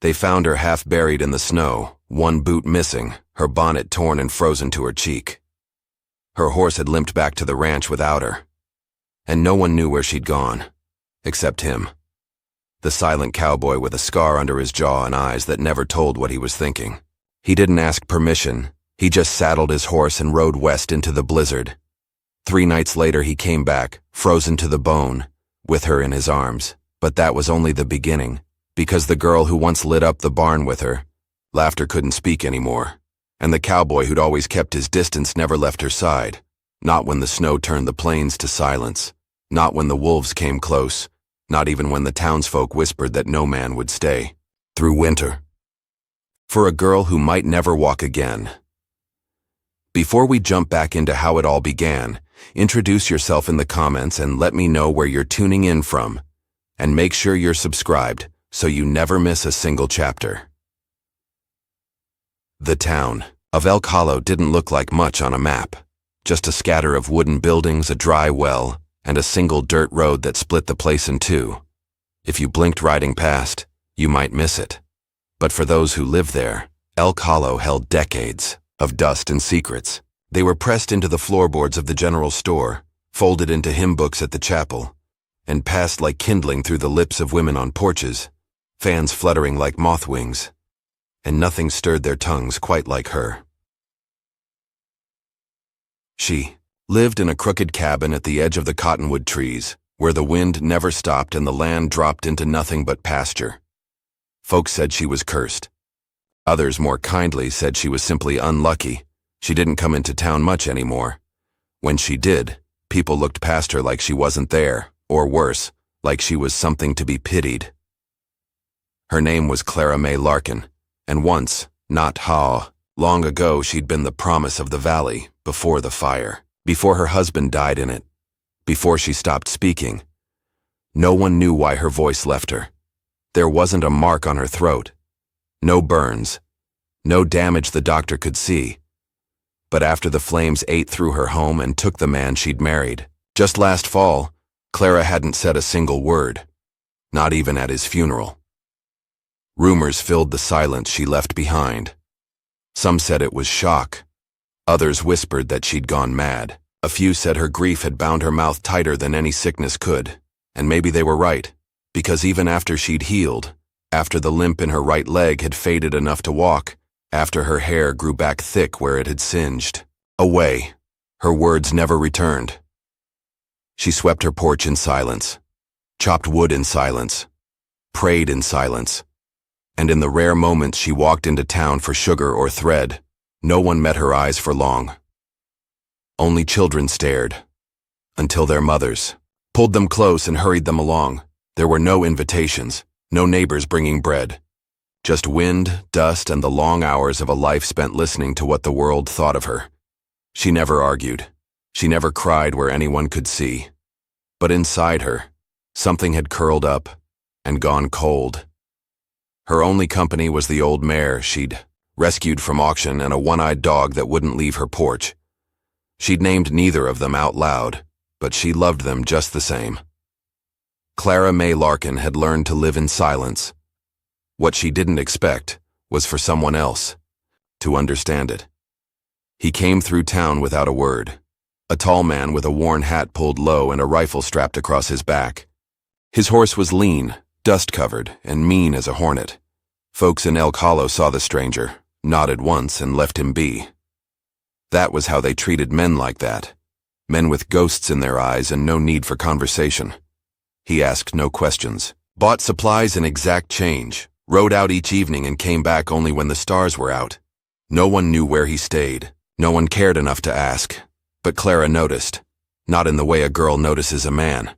They found her half buried in the snow, one boot missing, her bonnet torn and frozen to her cheek. Her horse had limped back to the ranch without her, and no one knew where she'd gone, except him. The silent cowboy with a scar under his jaw and eyes that never told what he was thinking. He didn't ask permission. He just saddled his horse and rode west into the blizzard. 3 nights later he came back, frozen to the bone, with her in his arms. But that was only the beginning, because the girl who once lit up the barn with her, Laughter couldn't speak anymore, and the cowboy who'd always kept his distance never left her side, not when the snow turned the plains to silence, not when the wolves came close, not even when the townsfolk whispered that no man would stay through winter. For a girl who might never walk again. Before we jump back into how it all began, introduce yourself in the comments and let me know where you're tuning in from, and make sure you're subscribed so you never miss a single chapter. The town of Elk Hollow didn't look like much on a map, just a scatter of wooden buildings, a dry well, and a single dirt road that split the place in two. If you blinked riding past, you might miss it. But for those who lived there, Elk Hollow held decades of dust and secrets. They were pressed into the floorboards of the general store, folded into hymn books at the chapel, and passed like kindling through the lips of women on porches, fans fluttering like moth wings, and nothing stirred their tongues quite like her. She lived in a crooked cabin at the edge of the cottonwood trees, where the wind never stopped and the land dropped into nothing but pasture. Folks said she was cursed. Others, more kindly, said she was simply unlucky. She didn't come into town much anymore. When she did, people looked past her like she wasn't there, or worse, like she was something to be pitied. Her name was Clara May Larkin, and once, not long ago, she'd been the promise of the valley, before the fire, before her husband died in it, before she stopped speaking. No one knew why her voice left her. There wasn't a mark on her throat, no burns, no damage the doctor could see. But after the flames ate through her home and took the man she'd married, just last fall, Clara hadn't said a single word, not even at his funeral. Rumors filled the silence she left behind. Some said it was shock. Others whispered that she'd gone mad. A few said her grief had bound her mouth tighter than any sickness could. And maybe they were right, because even after she'd healed, after the limp in her right leg had faded enough to walk, after her hair grew back thick where it had singed away, her words never returned. She swept her porch in silence, chopped wood in silence, prayed in silence, and in the rare moments she walked into town for sugar or thread, no one met her eyes for long. Only children stared, until their mothers pulled them close and hurried them along. There were no invitations, no neighbors bringing bread, just wind, dust, and the long hours of a life spent listening to what the world thought of her. She never argued. She never cried where anyone could see. But inside her, something had curled up and gone cold. Her only company was the old mare she'd rescued from auction and a one-eyed dog that wouldn't leave her porch. She'd named neither of them out loud, but she loved them just the same. Clara May Larkin had learned to live in silence. What she didn't expect was for someone else to understand it. He came through town without a word, a tall man with a worn hat pulled low and a rifle strapped across his back. His horse was lean, dust-covered, and mean as a hornet. Folks in Elk Hollow saw the stranger, nodded once, and left him be. That was how they treated men like that. Men with ghosts in their eyes and no need for conversation. He asked no questions, bought supplies in exact change, rode out each evening and came back only when the stars were out. No one knew where he stayed. No one cared enough to ask. But Clara noticed, not in the way a girl notices a man.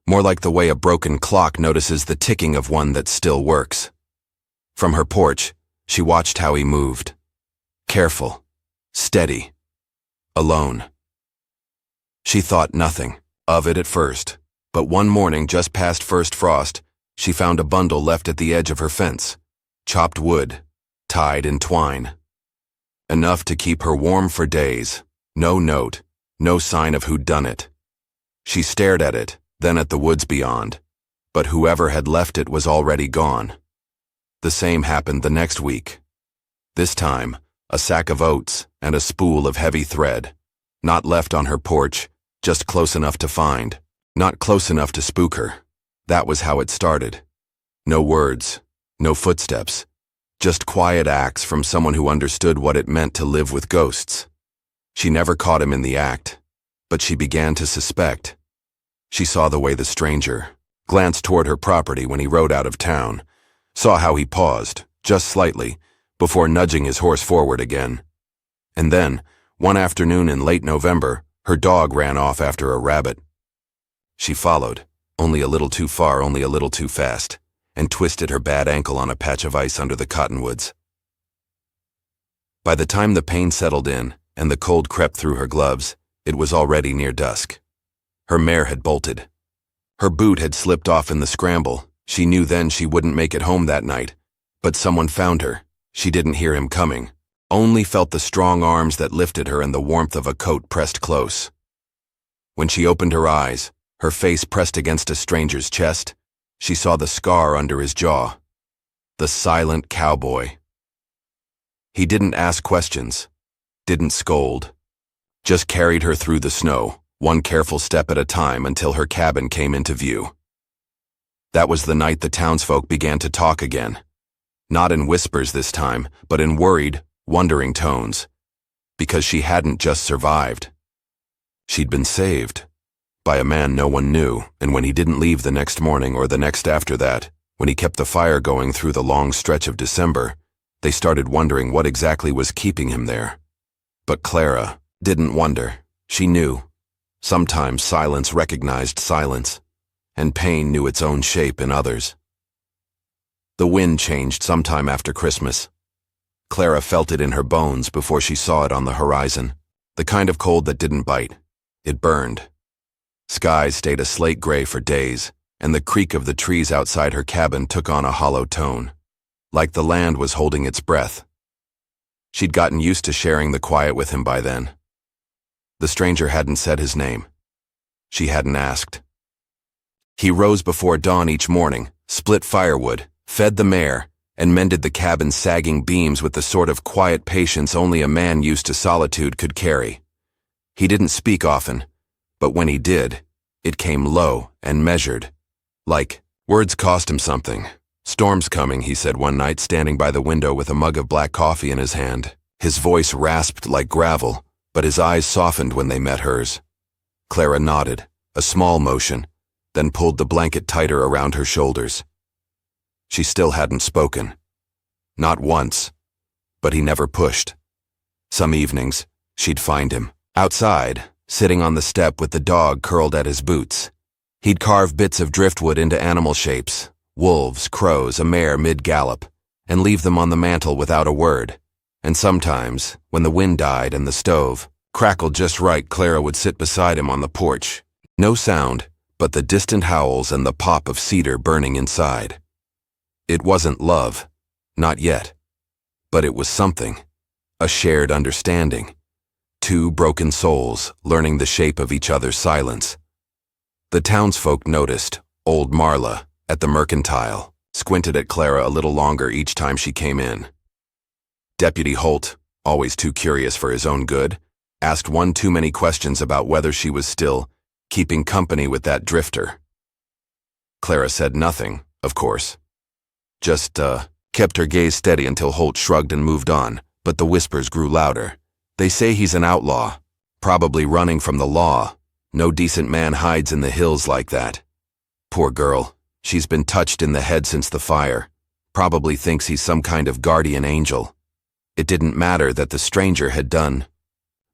More like the way a broken clock notices the ticking of one that still works. From her porch, she watched how he moved. Careful, steady, alone. She thought nothing of it at first, but one morning just past first frost, she found a bundle left at the edge of her fence, chopped wood, tied in twine. Enough to keep her warm for days. No note, no sign of who'd done it. She stared at it, then at the woods beyond, but whoever had left it was already gone. The same happened the next week. This time, a sack of oats and a spool of heavy thread. Not left on her porch, just close enough to find. Not close enough to spook her. That was how it started. No words, no footsteps. Just quiet acts from someone who understood what it meant to live with ghosts. She never caught him in the act, but she began to suspect. She saw the way the stranger glanced toward her property when he rode out of town, saw how he paused, just slightly, before nudging his horse forward again. And then, one afternoon in late November, her dog ran off after a rabbit. She followed, only a little too far, only a little too fast, and twisted her bad ankle on a patch of ice under the cottonwoods. By the time the pain settled in and the cold crept through her gloves, it was already near dusk. Her mare had bolted. Her boot had slipped off in the scramble. She knew then she wouldn't make it home that night. But someone found her. She didn't hear him coming, only felt the strong arms that lifted her and the warmth of a coat pressed close. When she opened her eyes, her face pressed against a stranger's chest, she saw the scar under his jaw. The silent cowboy. He didn't ask questions, didn't scold, just carried her through the snow, one careful step at a time until her cabin came into view. That was the night the townsfolk began to talk again. Not in whispers this time, but in worried, wondering tones. Because she hadn't just survived. She'd been saved. By a man no one knew, and when he didn't leave the next morning or the next after that, when he kept the fire going through the long stretch of December, they started wondering what exactly was keeping him there. But Clara didn't wonder. She knew. Sometimes silence recognized silence, and pain knew its own shape in others. The wind changed sometime after Christmas. Clara felt it in her bones before she saw it on the horizon. The kind of cold that didn't bite. It burned. Skies stayed a slate gray for days, and the creak of the trees outside her cabin took on a hollow tone, like the land was holding its breath. She'd gotten used to sharing the quiet with him by then. The stranger hadn't said his name. She hadn't asked. He rose before dawn each morning, split firewood, fed the mare, and mended the cabin's sagging beams with the sort of quiet patience only a man used to solitude could carry. He didn't speak often, but when he did, it came low and measured. Like, words cost him something. "Storm's coming," he said one night, standing by the window with a mug of black coffee in his hand. His voice rasped like gravel, but his eyes softened when they met hers. Clara nodded, a small motion, then pulled the blanket tighter around her shoulders. She still hadn't spoken. Not once, but he never pushed. Some evenings, she'd find him, outside, sitting on the step with the dog curled at his boots. He'd carve bits of driftwood into animal shapes, wolves, crows, a mare mid-gallop, and leave them on the mantel without a word. And sometimes, when the wind died and the stove crackled just right, Clara would sit beside him on the porch. No sound, but the distant howls and the pop of cedar burning inside. It wasn't love, not yet. But it was something, a shared understanding. Two broken souls learning the shape of each other's silence. The townsfolk noticed old Marla at the mercantile, squinted at Clara a little longer each time she came in. Deputy Holt, always too curious for his own good, asked one too many questions about whether she was still keeping company with that drifter. Clara said nothing, of course. Just, kept her gaze steady until Holt shrugged and moved on, but the whispers grew louder. "They say he's an outlaw, probably running from the law. No decent man hides in the hills like that. Poor girl, she's been touched in the head since the fire. Probably thinks he's some kind of guardian angel. It didn't matter that the stranger had done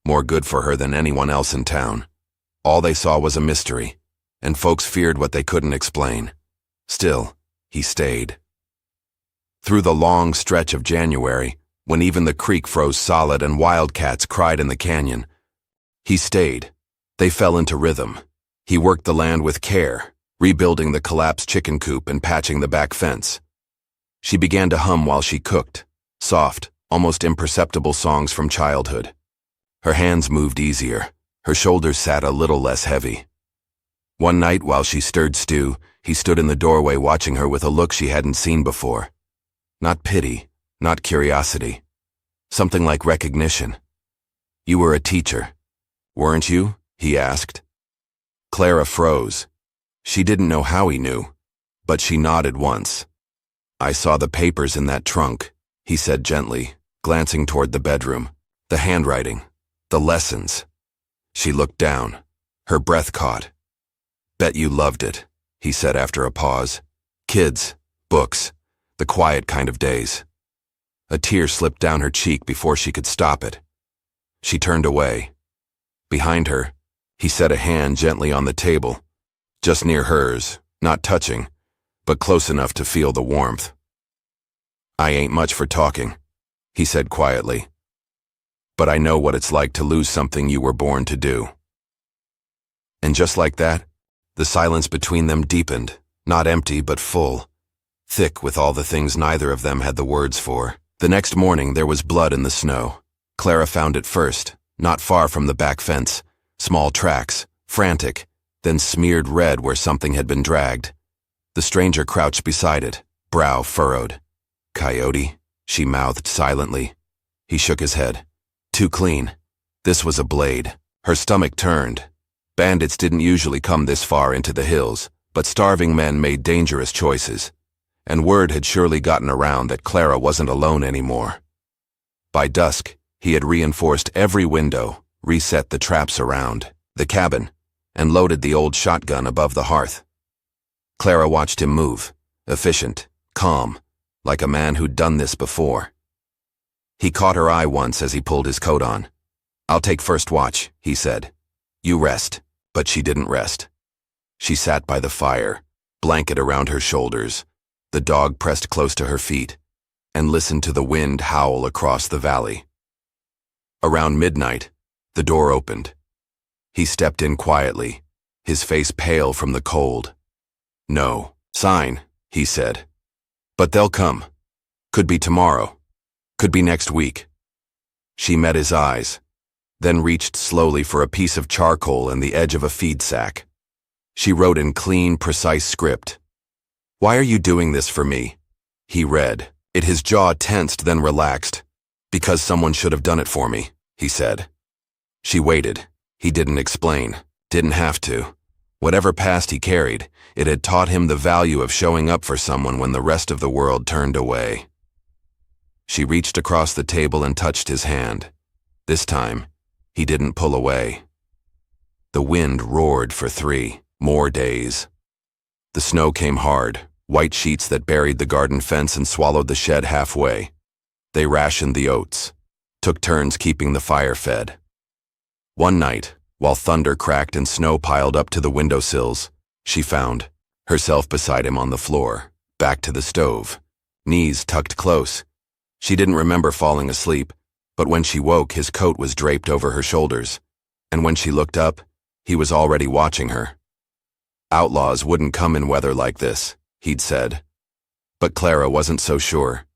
more good for her than anyone else in town. All they saw was a mystery, and folks feared what they couldn't explain. Still, he stayed. Through the long stretch of January, when even the creek froze solid and wildcats cried in the canyon, he stayed. They fell into rhythm. He worked the land with care, rebuilding the collapsed chicken coop and patching the back fence. She began to hum while she cooked, soft, almost imperceptible songs from childhood. Her hands moved easier. Her shoulders sat a little less heavy. One night while she stirred stew, he stood in the doorway watching her with a look she hadn't seen before. Not pity, not curiosity. Something like recognition. You were a teacher, weren't you? He asked. Clara froze. She didn't know how he knew, but she nodded once. I saw the papers in that trunk, he said gently, glancing toward the bedroom. The handwriting, the lessons. She looked down, her breath caught. Bet you loved it, he said after a pause. Kids, books, the quiet kind of days. A tear slipped down her cheek before she could stop it. She turned away. Behind her, he set a hand gently on the table, just near hers, not touching, but close enough to feel the warmth. I ain't much for talking, he said quietly. But I know what it's like to lose something you were born to do. And just like that, the silence between them deepened, not empty but full, thick with all the things neither of them had the words for. The next morning there was blood in the snow. Clara found it first, not far from the back fence, small tracks, frantic, then smeared red where something had been dragged. The stranger crouched beside it, brow furrowed. Coyote, she mouthed silently. He shook his head. Too clean. This was a blade. Her stomach turned. Bandits didn't usually come this far into the hills, but starving men made dangerous choices. And word had surely gotten around that Clara wasn't alone anymore. By dusk, he had reinforced every window, reset the traps around the cabin, and loaded the old shotgun above the hearth. Clara watched him move, efficient, calm, like a man who'd done this before. He caught her eye once as he pulled his coat on. I'll take first watch, he said. You rest. But she didn't rest. She sat by the fire, blanket around her shoulders, the dog pressed close to her feet, and listened to the wind howl across the valley. Around midnight, the door opened. He stepped in quietly, his face pale from the cold. No sign, he said. But they'll come. Could be tomorrow. Could be next week. She met his eyes, then reached slowly for a piece of charcoal and the edge of a feed sack. She wrote in clean, precise script. Why are you doing this for me? He read it, his jaw tensed then relaxed. Because someone should have done it for me, he said. She waited. He didn't explain, didn't have to. Whatever past he carried, it had taught him the value of showing up for someone when the rest of the world turned away. She reached across the table and touched his hand. This time, he didn't pull away. The wind roared for 3 more days. The snow came hard, white sheets that buried the garden fence and swallowed the shed halfway. They rationed the oats, took turns keeping the fire fed. One night, while thunder cracked and snow piled up to the windowsills, she found herself beside him on the floor, back to the stove, knees tucked close. She didn't remember falling asleep, but when she woke, his coat was draped over her shoulders, and when she looked up, he was already watching her. Outlaws wouldn't come in weather like this, he'd said. But Clara wasn't so sure.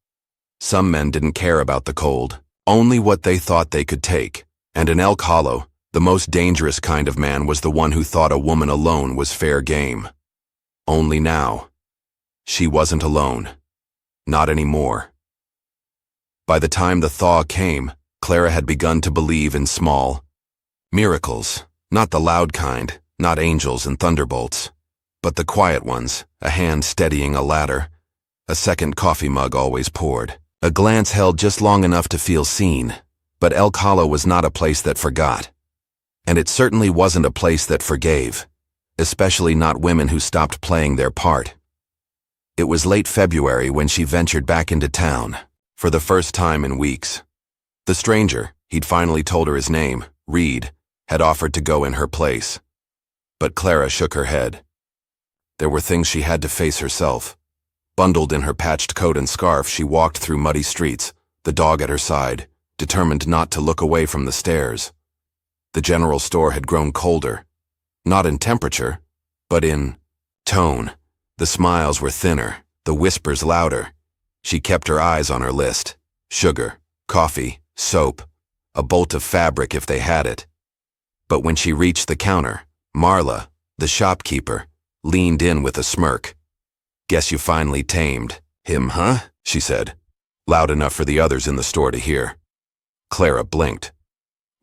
Some men didn't care about the cold, only what they thought they could take, and in Elk Hollow, the most dangerous kind of man was the one who thought a woman alone was fair game. Only now, she wasn't alone. Not anymore. By the time the thaw came, Clara had begun to believe in small miracles, not the loud kind, not angels and thunderbolts, but the quiet ones, a hand steadying a ladder, a second coffee mug always poured, a glance held just long enough to feel seen. But Elk Hollow was not a place that forgot. And it certainly wasn't a place that forgave, especially not women who stopped playing their part. It was late February when she ventured back into town, for the first time in weeks. The stranger, he'd finally told her his name, Reed, had offered to go in her place. But Clara shook her head. There were things she had to face herself. Bundled in her patched coat and scarf, she walked through muddy streets, the dog at her side, determined not to look away from the stairs. The general store had grown colder, not in temperature, but in tone. The smiles were thinner, the whispers louder. She kept her eyes on her list: sugar, coffee, soap, a bolt of fabric if they had it. But when she reached the counter, Marla, the shopkeeper, leaned in with a smirk. "Guess you finally tamed," Him, huh? She said, loud enough for the others in the store to hear. Clara blinked.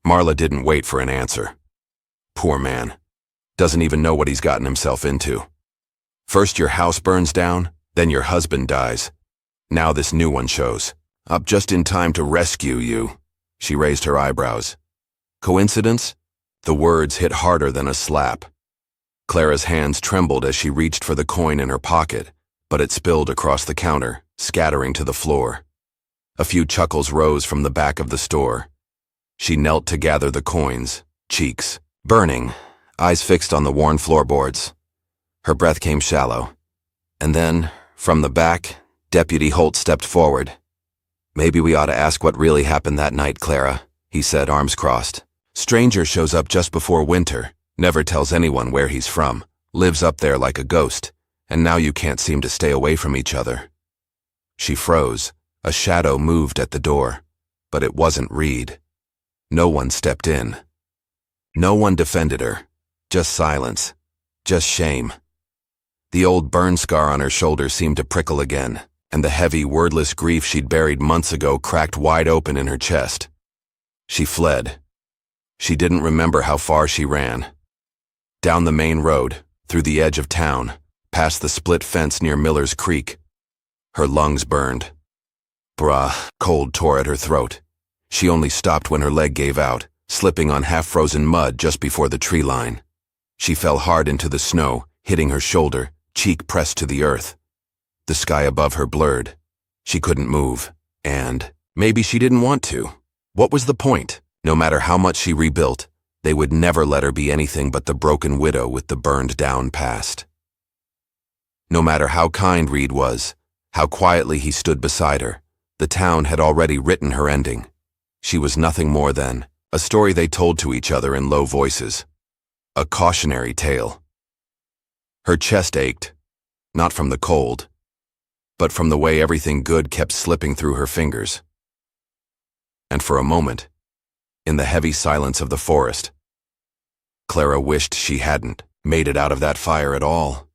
Marla didn't wait for an answer. Poor man. Doesn't even know what he's gotten himself into. First your house burns down, then your husband dies. Now this new one shows up just in time to rescue you. She raised her eyebrows. Coincidence? The words hit harder than a slap. Clara's hands trembled as she reached for the coin in her pocket, but it spilled across the counter, scattering to the floor. A few chuckles rose from the back of the store. She knelt to gather the coins, cheeks burning, eyes fixed on the worn floorboards. Her breath came shallow. And then, from the back, Deputy Holt stepped forward. "Maybe we ought to ask what really happened that night, Clara," he said, arms crossed. "Stranger shows up just before winter, never tells anyone where he's from, lives up there like a ghost, and now you can't seem to stay away from each other." She froze. A shadow moved at the door, but it wasn't Reed. No one stepped in. No one defended her. Just silence. Just shame. The old burn scar on her shoulder seemed to prickle again, and the heavy, wordless grief she'd buried months ago cracked wide open in her chest. She fled. She didn't remember how far she ran. Down the main road, through the edge of town, past the split fence near Miller's Creek. Her lungs burned. Cold tore at her throat. She only stopped when her leg gave out, slipping on half-frozen mud just before the tree line. She fell hard into the snow, hitting her shoulder, cheek pressed to the earth. The sky above her blurred. She couldn't move, and maybe she didn't want to. What was the point? No matter how much she rebuilt, they would never let her be anything but the broken widow with the burned-down past. No matter how kind Reed was, how quietly he stood beside her, the town had already written her ending. She was nothing more than a story they told to each other in low voices. A cautionary tale. Her chest ached, not from the cold, but from the way everything good kept slipping through her fingers. And for a moment, in the heavy silence of the forest, Clara wished she hadn't made it out of that fire at all.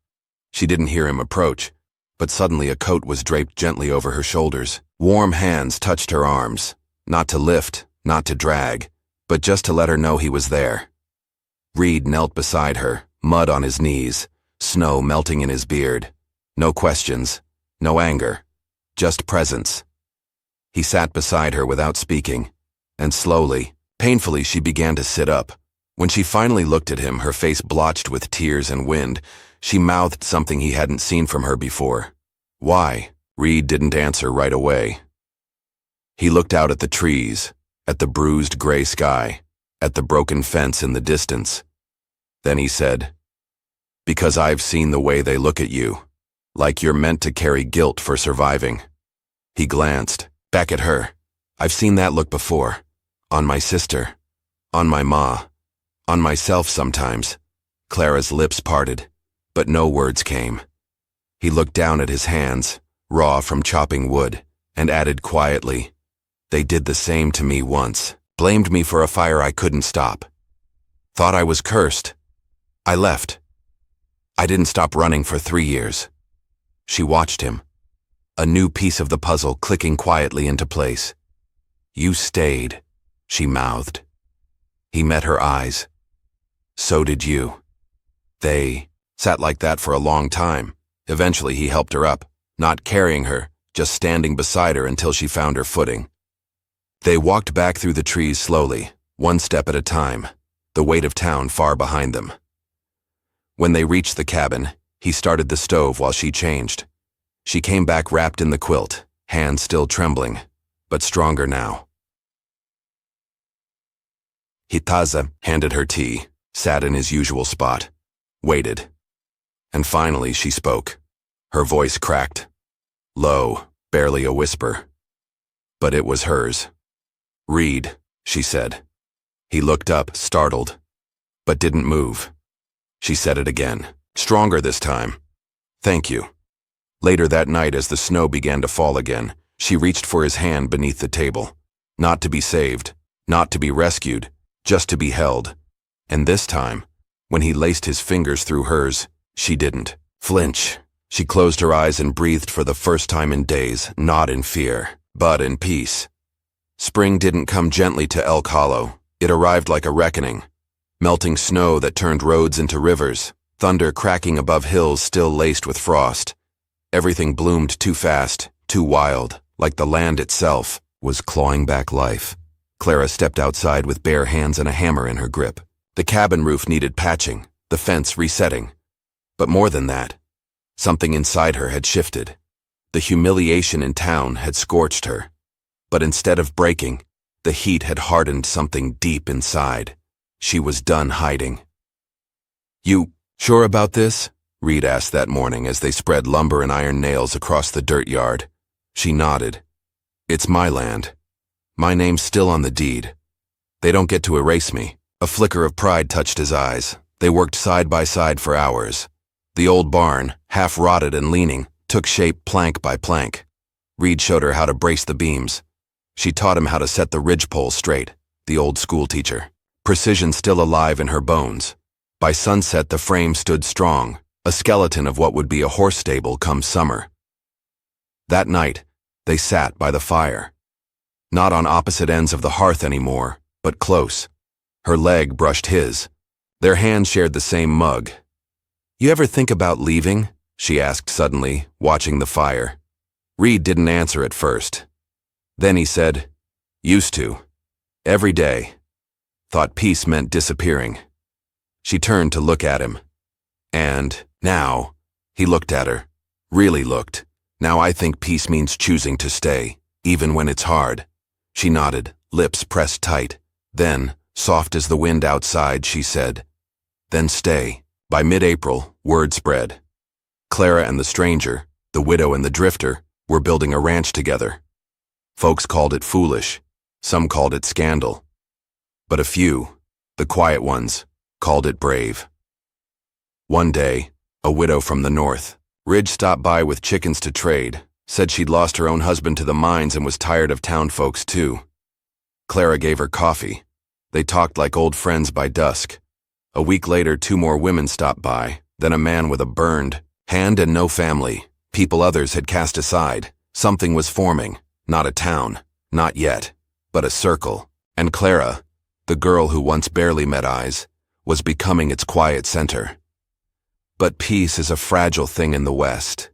She didn't hear him approach, but suddenly a coat was draped gently over her shoulders. Warm hands touched her arms, not to lift, not to drag, but just to let her know he was there. Reed knelt beside her, mud on his knees, snow melting in his beard. No questions, no anger, just presence. He sat beside her without speaking, and slowly, painfully she began to sit up. When she finally looked at him, her face blotched with tears and wind, she mouthed something he hadn't seen from her before. Why? Reed didn't answer right away. He looked out at the trees, at the bruised gray sky, at the broken fence in the distance. Then he said, "Because I've seen the way they look at you, like you're meant to carry guilt for surviving." He glanced back at her. "I've seen that look before. On my sister. On my ma. On myself sometimes." Clara's lips parted, but no words came. He looked down at his hands, raw from chopping wood, and added quietly, "They did the same to me once. Blamed me for a fire I couldn't stop. Thought I was cursed. I left. I didn't stop running for 3 years." She watched him, a new piece of the puzzle clicking quietly into place. "You stayed," she mouthed. He met her eyes. "So did you." They sat like that for a long time. Eventually he helped her up, not carrying her, just standing beside her until she found her footing. They walked back through the trees slowly, one step at a time, the weight of town far behind them. When they reached the cabin, he started the stove while she changed. She came back wrapped in the quilt, hands still trembling, but stronger now. Hitaza handed her tea, sat in his usual spot, waited. And finally she spoke. Her voice cracked. Low, barely a whisper. But it was hers. "Reed," she said. He looked up, startled, but didn't move. She said it again, stronger this time. "Thank you." Later that night, as the snow began to fall again, she reached for his hand beneath the table. Not to be saved, not to be rescued, just to be held. And this time, when he laced his fingers through hers, she didn't flinch, She closed her eyes and breathed for the first time in days, not in fear, but in peace. Spring didn't come gently to Elk Hollow. It arrived like a reckoning. Melting snow that turned roads into rivers, thunder cracking above hills still laced with frost. Everything bloomed too fast, too wild, like the land itself was clawing back life. Clara stepped outside with bare hands and a hammer in her grip. The cabin roof needed patching, the fence resetting. But more than that, something inside her had shifted. The humiliation in town had scorched her. But instead of breaking, the heat had hardened something deep inside. She was done hiding. "You sure about this?" Reed asked that morning as they spread lumber and iron nails across the dirt yard. She nodded. "It's my land. My name's still on the deed. They don't get to erase me." A flicker of pride touched his eyes. They worked side by side for hours. The old barn, half rotted and leaning, took shape plank by plank. Reed showed her how to brace the beams. She taught him how to set the ridgepole straight, the old school teacher. Precision still alive in her bones. By sunset, the frame stood strong, a skeleton of what would be a horse stable come summer. That night, they sat by the fire. Not on opposite ends of the hearth anymore, but close. Her leg brushed his. Their hands shared the same mug. "You ever think about leaving?" she asked suddenly, watching the fire. Reed didn't answer at first. Then he said, "Used to. Every day. Thought peace meant disappearing." She turned to look at him. "And now," he looked at her, really looked. "Now I think peace means choosing to stay, even when it's hard." She nodded, lips pressed tight. Then, soft as the wind outside, she said, "Then stay." By mid-April, word spread. Clara and the stranger, the widow and the drifter, were building a ranch together. Folks called it foolish. Some called it scandal. But a few, the quiet ones, called it brave. One day, a widow from the north, Ridge stopped by with chickens to trade, said she'd lost her own husband to the mines and was tired of town folks too. Clara gave her coffee. They talked like old friends by dusk. A week later, 2 more women stopped by, then a man with a burned hand and no family, people others had cast aside. Something was forming, not a town, not yet, but a circle. And Clara, the girl who once barely met eyes, was becoming its quiet center. But peace is a fragile thing in the West,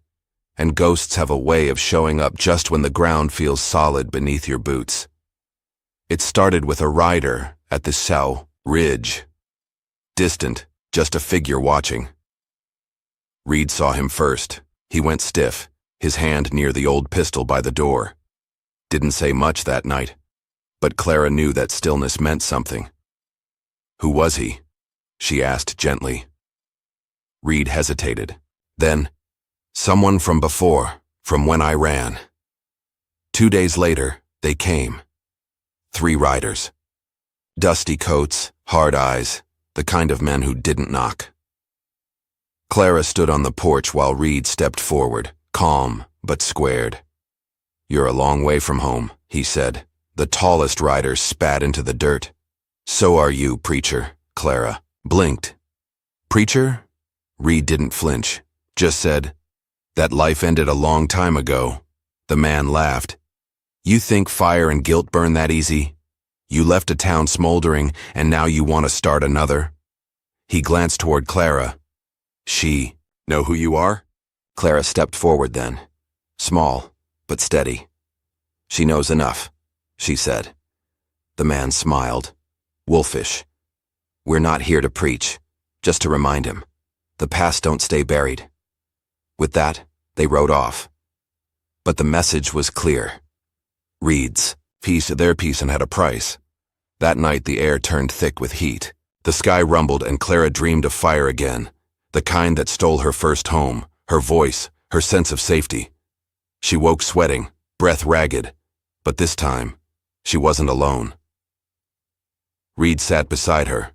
and ghosts have a way of showing up just when the ground feels solid beneath your boots. It started with a rider at the Sow Ridge. Distant, just a figure watching. Reed saw him first. He went stiff, his hand near the old pistol by the door. Didn't say much that night, but Clara knew that stillness meant something. "Who was he?" she asked gently. Reed hesitated. Then, "Someone from before, from when I ran." 2 days later, they came. 3 riders. Dusty coats, hard eyes, the kind of men who didn't knock. Clara stood on the porch while Reed stepped forward, calm but squared. "You're a long way from home," he said. The tallest rider spat into the dirt. "So are you, preacher," Clara blinked. "Preacher?" Reed didn't flinch, just said, "That life ended a long time ago." The man laughed. "You think fire and guilt burn that easy? You left a town smoldering, and now you want to start another?" He glanced toward Clara. "She know who you are?" Clara stepped forward then, small but steady. "She knows enough," she said. The man smiled, wolfish. "We're not here to preach, just to remind him. The past don't stay buried." With that, they rode off. But the message was clear. Reed's peace, their peace, and had a price. That night the air turned thick with heat. The sky rumbled and Clara dreamed of fire again, the kind that stole her first home, her voice, her sense of safety. She woke sweating, breath ragged, but this time, she wasn't alone. Reed sat beside her,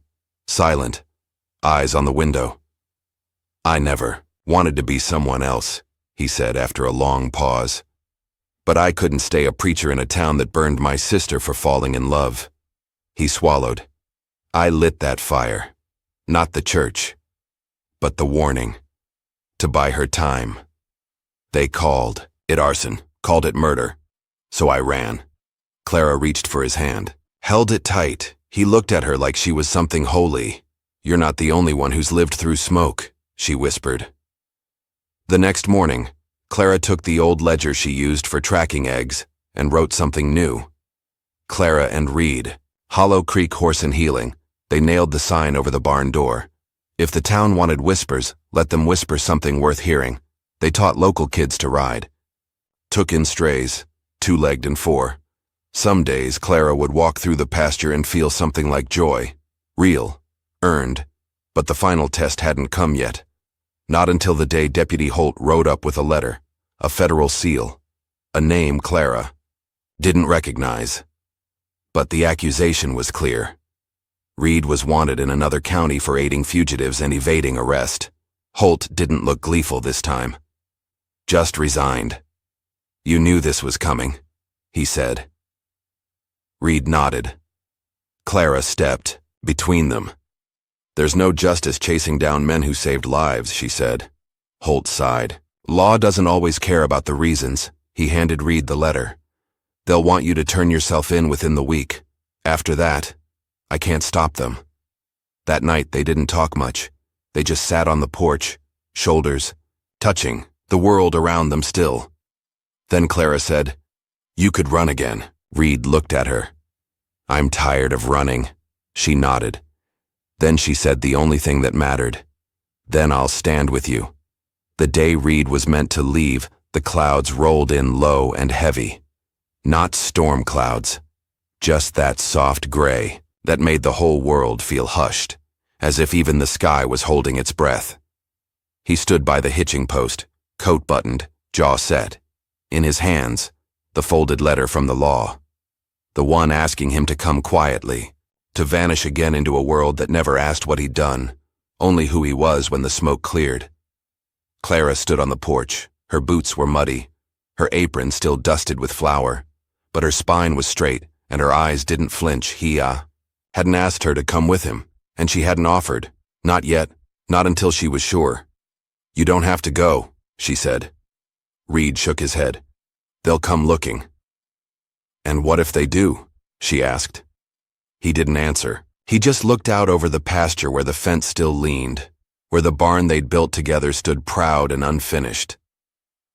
silent, eyes on the window. "I never wanted to be someone else," he said after a long pause. "But I couldn't stay a preacher in a town that burned my sister for falling in love." He swallowed. "I lit that fire, not the church, but the warning, to buy her time." They called it arson, called it murder. So I ran. Clara reached for his hand, held it tight. He looked at her like she was something holy. You're not the only one who's lived through smoke, she whispered. The next morning, Clara took the old ledger she used for tracking eggs and wrote something new. Clara and Reed, Hollow Creek Horse and Healing. They nailed the sign over the barn door. If the town wanted whispers, let them whisper something worth hearing. They taught local kids to ride. Took in strays, 2-legged and 4. Some days Clara would walk through the pasture and feel something like joy. Real, earned, but the final test hadn't come yet. Not until the day Deputy Holt rode up with a letter, a federal seal, a name Clara didn't recognize. But the accusation was clear. Reed was wanted in another county for aiding fugitives and evading arrest. Holt didn't look gleeful this time. Just resigned. You knew this was coming, he said. Reed nodded. Clara stepped between them. There's no justice chasing down men who saved lives, she said. Holt sighed. Law doesn't always care about the reasons. He handed Reed the letter. They'll want you to turn yourself in within the week. After that, I can't stop them. That night they didn't talk much. They just sat on the porch, shoulders touching, the world around them still. Then Clara said, "You could run again." Reed looked at her. "I'm tired of running." She nodded. Then she said the only thing that mattered. "Then I'll stand with you." The day Reed was meant to leave, the clouds rolled in low and heavy. Not storm clouds, just that soft gray that made the whole world feel hushed, as if even the sky was holding its breath. He stood by the hitching post, coat buttoned, jaw set. In his hands, the folded letter from the law. The one asking him to come quietly, to vanish again into a world that never asked what he'd done, only who he was when the smoke cleared. Clara stood on the porch. Her boots were muddy, her apron still dusted with flour, but her spine was straight and her eyes didn't flinch. He hadn't asked her to come with him, and she hadn't offered. Not yet, not until she was sure. "You don't have to go," she said. Reed shook his head. "They'll come looking." "And what if they do?" she asked. He didn't answer. He just looked out over the pasture where the fence still leaned, where the barn they'd built together stood proud and unfinished,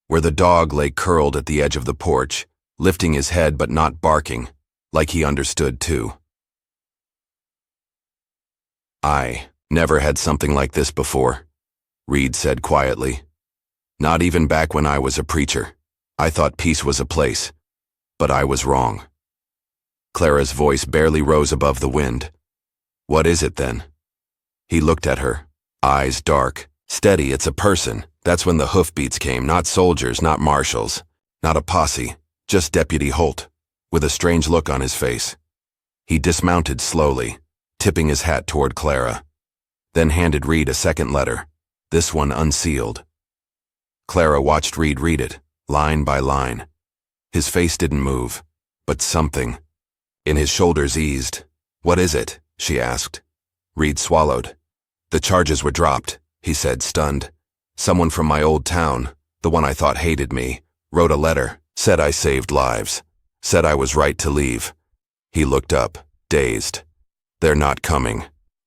where the dog lay curled at the edge of the porch, lifting his head but not barking, like he understood too. "I never had something like this before," Reed said quietly. "Not even back when I was a preacher. I thought peace was a place, but I was wrong." Clara's voice barely rose above the wind. "What is it then?" He looked at her, eyes dark, steady. "It's a person." That's when the hoofbeats came, not soldiers, not marshals, not a posse, just Deputy Holt, with a strange look on his face. He dismounted slowly, tipping his hat toward Clara, then handed Reed a second letter, this one unsealed. Clara watched Reed read it, line by line. His face didn't move, but something in his shoulders eased. "What is it?" she asked. Reed swallowed. "The charges were dropped," he said, stunned. "Someone from my old town, the one I thought hated me, wrote a letter, said I saved lives, said I was right to leave." He looked up, dazed. "They're not coming."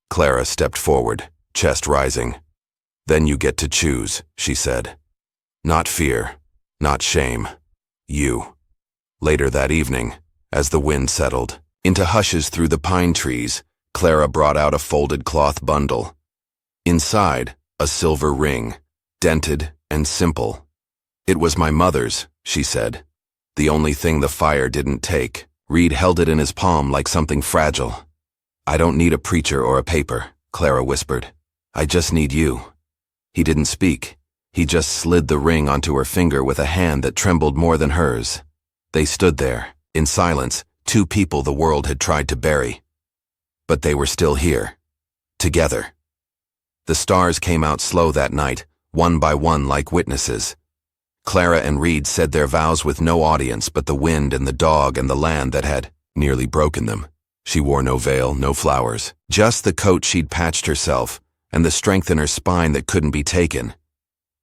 Clara stepped forward, chest rising. "Then you get to choose," she said. "Not fear, not shame. You." Later that evening, as the wind settled into hushes through the pine trees, Clara brought out a folded cloth bundle. Inside, a silver ring, dented and simple. "It was my mother's," she said. "The only thing the fire didn't take." Reed held it in his palm like something fragile. "I don't need a preacher or a paper," Clara whispered. "I just need you." He didn't speak. He just slid the ring onto her finger with a hand that trembled more than hers. They stood there, in silence, two people the world had tried to bury. But they were still here, together. The stars came out slow that night, one by one like witnesses. Clara and Reed said their vows with no audience but the wind and the dog and the land that had nearly broken them. She wore no veil, no flowers, just the coat she'd patched herself and the strength in her spine that couldn't be taken.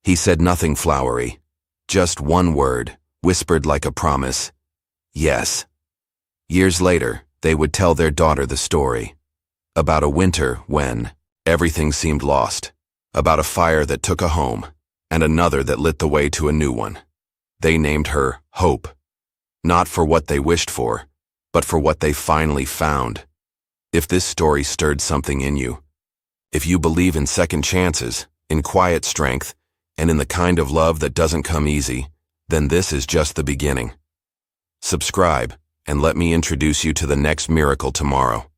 He said nothing flowery, Just one word, whispered like a promise. Yes. Years later, they would tell their daughter the story. About a winter when everything seemed lost. About a fire that took a home, and another that lit the way to a new one. They named her Hope. Not for what they wished for, but for what they finally found. If this story stirred something in you, if you believe in second chances, in quiet strength, and in the kind of love that doesn't come easy, then this is just the beginning. Subscribe, and let me introduce you to the next miracle tomorrow.